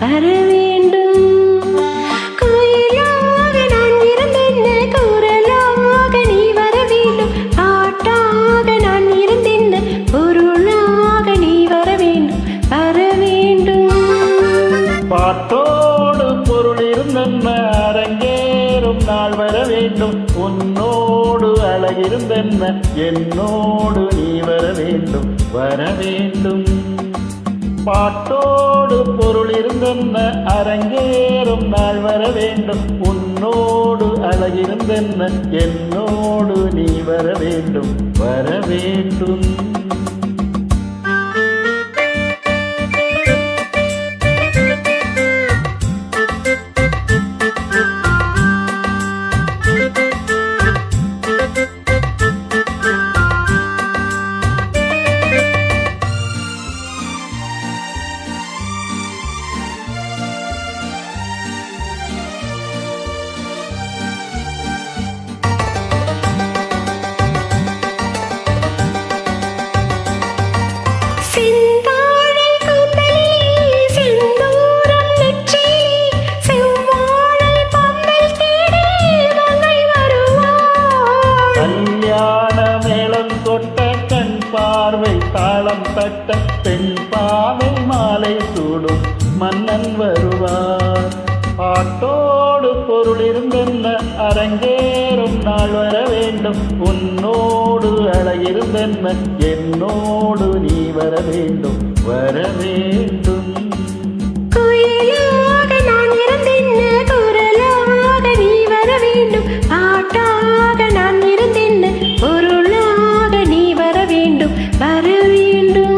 வர வேண்டும். கோயிலாக நான் இருந்தென்ன குரலாக நீ வர வேண்டும். பாட்டாக நான் இருந்தென்ன பொருளாக நீ வர வேண்டும். வர வேண்டும். பாட்டோடு பொருள் இருந்தென்ன அரங்கேறும் நாள் வர வேண்டும். உன்னோடு அழகிருந்தென்ன என்னோடு நீ வர வேண்டும். வர வேண்டும். பாட்டோடு பொருள் இருந்தென்ன அரங்கேறும் நாள் வர வேண்டும். உன்னோடு அழகிருந்தென்ன என்னோடு நீ வர வேண்டும். வர வேண்டும். பார்வை தாளம் தட்ட பெண் பாவை மாலை சூடும் மன்னன் வருவார். பாட்டோடு பொருள் இருந்தென்ன அரங்கேறும் நாள் வர வேண்டும். உன்னோடு அழகிருந்தென்ன என்னோடு நீ வர வேண்டும். வர வேண்டும். கோயிலாக நான் இருந்தென்ன குரலாக நீ வர வேண்டும். பாட்டாக நான் இருந்தென்ன பொருளாக நீ வர வேண்டும். வர வேண்டும்.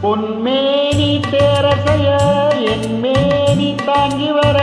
பொன்மேனி தேரசைய என் மேனி தாங்கி வர